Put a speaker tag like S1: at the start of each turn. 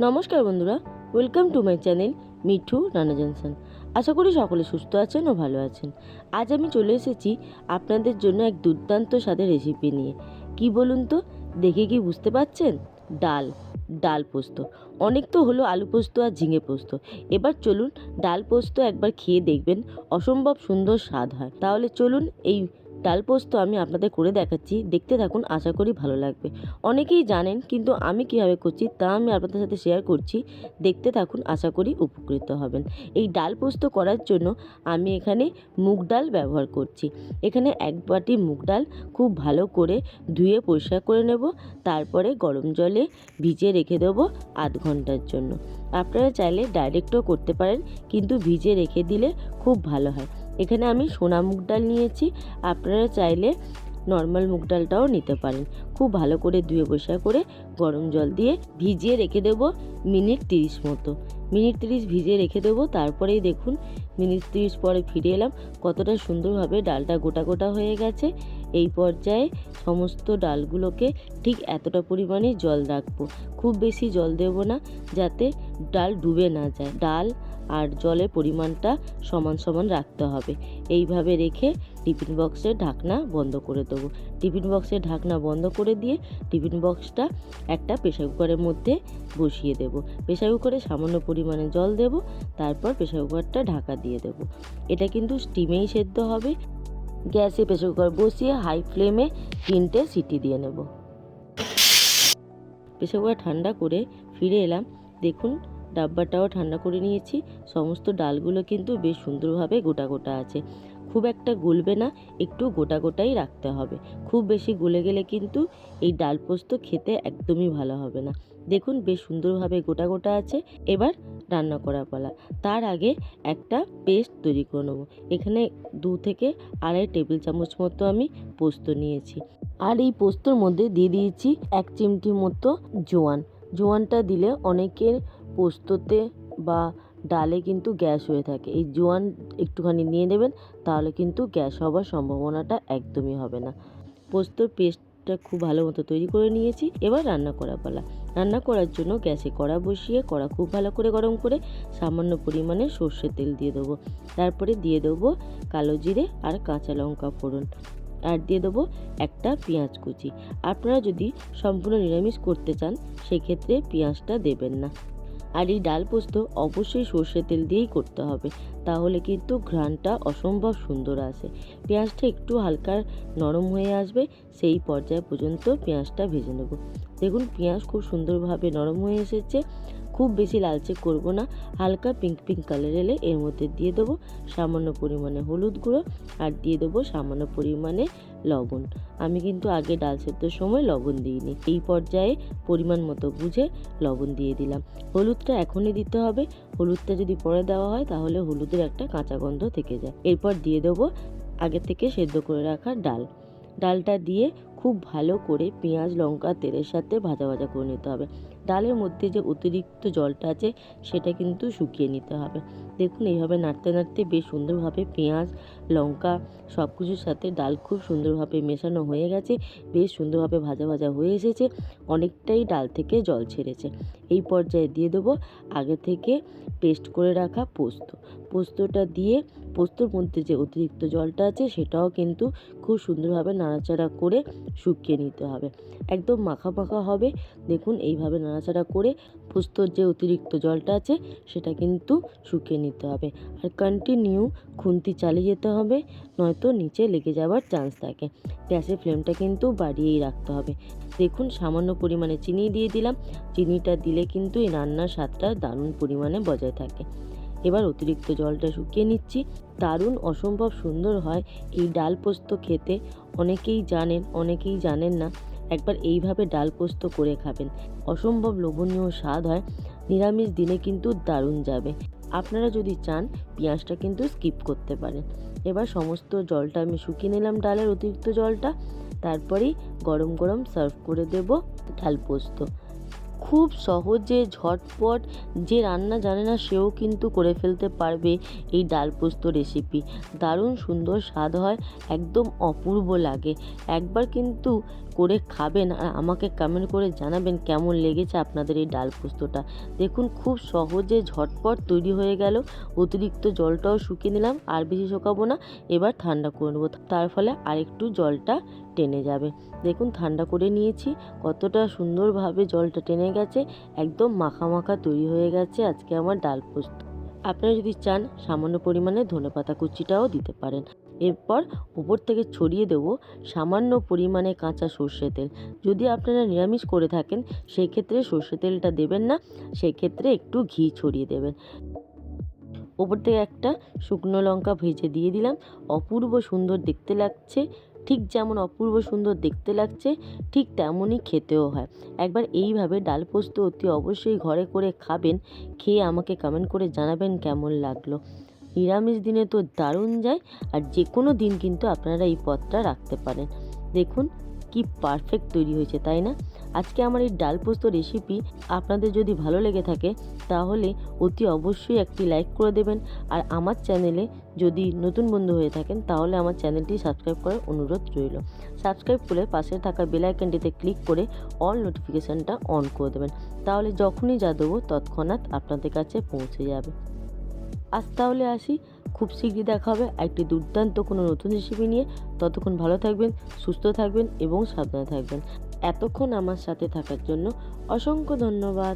S1: নমস্কার বন্ধুরা, welcome to my channel Mithu Rana Johnson. আশা করি সকলে সুস্থ আছেন ও ভালো আছেন। আজ আমি চলে এসেছি আপনাদের জন্য এক দুর্দান্ত স্বাদের রেসিপি নিয়ে। কি বলুন তো, দেখে কি বুঝতে পারছেন? ডাল পোস্ত। অনেক তো হলো আলু পোস্ত আর ঝিঙে পোস্ত, এবার চলুন ডাল পোস্ত একবার খেয়ে দেখবেন, অসম্ভব সুন্দর স্বাদ হয়। তাহলে চলুন এই ডাল পোস্ত আমি আপনাদের করে দেখাচ্ছি, দেখতে থাকুন, আশা করি ভালো লাগবে। অনেকেই জানেন, কিন্তু আমি কীভাবে করছি তা আমি আপনাদের সাথে শেয়ার করছি, দেখতে থাকুন, আশা করি উপকৃত হবেন। এই ডাল পোস্ত করার জন্য আমি এখানে মুগ ডাল ব্যবহার করছি। এখানে এক বাটি মুগ ডাল খুব ভালো করে ধুয়ে পরিষ্কার করে নেব, তারপরে গরম জলে ভিজিয়ে রেখে দেবো আধ ঘন্টার জন্য। আপনারা চাইলে ডাইরেক্টও করতে পারেন, কিন্তু ভিজিয়ে রেখে দিলে খুব ভালো হয়। এখানে আমি সোনা মুগ ডাল নিয়েছি, আপনারা চাইলে নর্মাল মুগ ডালটাও নিতে পারেন। খুব ভালো করে ধুয়ে পরিষ্কার করে গরম জল দিয়ে ভিজিয়ে রেখে দেবো মিনিট 30 মতো। মিনিট 30 ভিজিয়ে রেখে দেবো। তারপরেই দেখুন মিনিট 30 পরে ফিরে এলাম, কতটা সুন্দরভাবে ডালটা গোটা গোটা হয়ে গেছে। এই পর্যায়ে সমস্ত ডালগুলোকে ঠিক এতটা পরিমাণে জল রাখবো, খুব বেশি জল দেব না, যাতে ডাল ডুবে না যায়। ডাল আর জলের পরিমাণটা সমান সমান রাখতে হবে। এইভাবে রেখে টিফিন বক্সের ঢাকনা বন্ধ করে দেবো। টিফিন বক্সের ঢাকনা বন্ধ করে দিয়ে টিফিন বক্সটা একটা প্রেসার কুকারের মধ্যে বসিয়ে দেব। প্রেসার কুকারে সামান্য পরিমাণে জল দেব, তারপর প্রেসার কুকারটা ঢাকা দিয়ে দেব। এটা কিন্তু স্টিমেই সেদ্ধ হবে। গ্যাসে প্রেসার কুকার বসিয়ে হাই ফ্লেমে 3টে সিটি দিয়ে নেব। প্রেসার কুকার ঠান্ডা করে ফিরে এলাম, দেখুন ডাব্বাটাও ঠান্ডা করে নিয়েছি। সমস্ত ডালগুলো কিন্তু বেশ সুন্দরভাবে গোটা গোটা আছে, খুব একটা গলবে না, একটু গোটা গোটাই রাখতে হবে। খুব বেশি গলে গেলে কিন্তু এই ডাল পোস্ত খেতে একদমই ভালো হবে না। দেখুন বেশ সুন্দরভাবে গোটা গোটা আছে। এবার রান্না করা পালা। তার আগে একটা পেস্ট তৈরি করে নেবো। এখানে 2 থেকে আড়াই টেবিল চামচ মতো আমি পোস্ত নিয়েছি, আর এই পোস্তর মধ্যে দিয়ে দিয়েছি 1 চিমটি মতো জোয়ানটা দিলে অনেকের পোস্ততে বা ডালে কিন্তু গ্যাস হয়ে থাকে। এই জোয়ান একটুখানি নিয়ে নেবেন, তাহলে কিন্তু গ্যাস হওয়ার সম্ভাবনাটা একদমই হবে না। পোস্তর পেস্টটা খুব ভালো মতো তৈরি করে নিয়েছি। এবার রান্না করা পালা। রান্না করার জন্য গ্যাসে কড়া বসিয়ে কড়া খুব ভালো করে গরম করে সামান্য পরিমাণে সর্ষের তেল দিয়ে দেবো। তারপরে দিয়ে দেবো কালো জিরে আর কাঁচা লঙ্কা ফোড়ন, আর দিয়ে দেবো একটা পেঁয়াজ কুচি। আপনারা যদি সম্পূর্ণ নিরামিষ করতে চান সেক্ষেত্রে পেঁয়াজটা দেবেন না। আর এই ডাল পোস্ত অবশ্যই সর্ষের তেল দিয়েই করতে হবে, তাহলে কিন্তু ঘ্রাণটা অসম্ভব সুন্দর আসে। পেঁয়াজটা একটু হালকা নরম হয়ে আসবে, সেই পর্যায় পর্যন্ত পেঁয়াজটা ভেজে নেব। দেখুন পেঁয়াজ খুব সুন্দরভাবে নরম হয়ে এসেছে। খুব বেশি লালচে করব না, হালকা পিঙ্ক কালার এলে এর মধ্যে দিয়ে দেবো সামান্য পরিমাণে হলুদ গুঁড়ো, আর দিয়ে দেবো সামান্য পরিমাণে লবণ। আমি কিন্তু আগে ডাল সেদ্ধর সময় লবণ দিইনি, এই পর্যায়ে পরিমাণ মতো বুঝে লবণ দিয়ে দিলাম। হলুদটা এখনই দিতে হবে, হলুদটা যদি পরে দেওয়া হয় তাহলে হলুদের একটা কাঁচা গন্ধ থেকে যায়। এরপর দিয়ে দেবো আগে থেকে সেদ্ধ করে রাখা ডালটা দিয়ে খুব ভালো করে পেঁয়াজ লঙ্কা তেলের সাথে ভাজা করে নিতে হবে। ডালের মধ্যে যে অতিরিক্ত জলটা আছে সেটা কিন্তু শুকিয়ে নিতে হবে। দেখুন এইভাবে নাড়তে নাড়তে বেশ সুন্দরভাবে পেঁয়াজ লঙ্কা সব কিছুর সাথে ডাল খুব সুন্দরভাবে মেশানো হয়ে গেছে, বেশ সুন্দরভাবে ভাজা হয়ে এসেছে, অনেকটাই ডাল থেকে জল ছেড়েছে। এই পর্যায়ে দিয়ে দেবো আগে থেকে পেস্ট করে রাখা পোস্তটা দিয়ে পোস্তর মধ্যে যে অতিরিক্ত জলটা আছে সেটাও কিন্তু খুব সুন্দরভাবে নাড়াচাড়া করে শুকিয়ে নিতে হবে। একদম মাখা হবে। দেখুন এইভাবে নাড়াচাড়া করে পোস্তর যে অতিরিক্ত জলটা আছে সেটা কিন্তু শুকিয়ে নিতে হবে। আর কন্টিনিউ খুন্তি চালিয়ে যেতে হবে, নয়তো নিচে লেগে যাওয়ার চান্স থাকে। গ্যাসের ফ্লেমটা কিন্তু বাড়িয়েই রাখতে হবে। দেখুন সামান্য পরিমাণে চিনি দিয়ে দিলাম। চিনিটা দিলে কিন্তু এই রান্নার স্বাদটা দারুণ পরিমাণে বজায় থাকে। এবার অতিরিক্ত জলটা শুকিয়ে নিচ্ছি। দারুণ অসম্ভব সুন্দর হয় এই ডাল পোস্ত খেতে। অনেকেই জানেন, অনেকেই জানেন না। একবার এইভাবে ডাল পোস্ত করে খাবেন, অসম্ভব লোভনীয় স্বাদ হয়। নিরামিষ দিনে কিন্তু দারুণ যাবে। আপনারা যদি চান পেঁয়াজটা কিন্তু স্কিপ করতে পারেন। এবার সমস্ত জলটা আমি শুকিয়ে নিলাম, ডালের অতিরিক্ত জলটা। তারপরেই গরম সার্ভ করে দেব ডাল পোস্ত। খুব সহজে ঝটপট, যে রান্না জানে না সেও কিন্তু করে ফেলতে পারবে এই ডাল পোস্ত রেসিপি। দারুণ সুন্দর স্বাদ হয়, একদম অপূর্ব লাগে। একবার কিন্তু করে খাবেন আর আমাকে কমেন্ট করে জানাবেন কেমন লেগেছে আপনাদের এই ডাল পোস্তটা। দেখুন খুব সহজে ঝটপট তৈরি হয়ে গেল। অতিরিক্ত জলটাও শুকিয়ে নিলাম, আর বেশি শুকাবো না, এবার ঠান্ডা করে নেবো, তার ফলে আরেকটু জলটা টেনে যাবে। দেখুন ঠান্ডা করে নিয়েছি, কতটা সুন্দরভাবে জলটা টেনে গেছে, একদম মাখা মাখা তৈরি হয়ে গেছে আজকে আমার ডাল পোস্ত। আপনারা যদি চান সামান্য পরিমাণে ধনেপাতা কুচিটাও দিতে পারেন। এরপর উপর থেকে ছড়িয়ে দেব সামান্য পরিমাণে কাঁচা সর্ষে তেল। যদি আপনারা নিরামিষ করে থাকেন সেই ক্ষেত্রে সর্ষে তেলটা দেবেন না, সেই ক্ষেত্রে একটু ঘি ছড়িয়ে দেবেন। ওপর থেকে একটা শুকনো লঙ্কা ভেজে দিয়ে দিলাম। অপূর্ব সুন্দর দেখতে লাগছে, ঠিক যেমন অপূর্ব সুন্দর দেখতে লাগছে ঠিক তেমনই খেতেও হয়। একবার এইভাবে ডাল পোস্ত অতি অবশ্যই ঘরে করে খাবেন, খেয়ে আমাকে কমেন্ট করে জানাবেন কেমন লাগলো। নিরামিষ দিনে তো দারুণ যায়, আর যে কোনো দিন কিন্তু আপনারা এই পদটা রাখতে পারেন। দেখুন কি পারফেক্ট তৈরি হয়েছে, তাই না? আজকে আমার এই ডাল পোস্ত রেসিপি আপনাদের যদি ভালো লেগে থাকে তাহলে অতি অবশ্যই একটি লাইক করে দেবেন। আর আমার চ্যানেলে যদি নতুন বন্ধু হয়ে থাকেন তাহলে আমার চ্যানেলটি সাবস্ক্রাইব করার অনুরোধ রইল। সাবস্ক্রাইব করে পাশে থাকা বেল আইকনটিতে ক্লিক করে অল নোটিফিকেশানটা অন করে দেবেন, তাহলে যখনই যা দেবো তৎক্ষণাৎ আপনাদের কাছে পৌঁছে যাবে। আজ তাহলে আসি, খুব শীঘ্রই দেখা হবে একটি দুর্দান্ত কোনো নতুন রেসিপি নিয়ে। ততক্ষণ ভালো থাকবেন, সুস্থ থাকবেন এবং সাবধানে থাকবেন। এতক্ষণ আমার সাথে থাকার জন্য অসংখ্য ধন্যবাদ।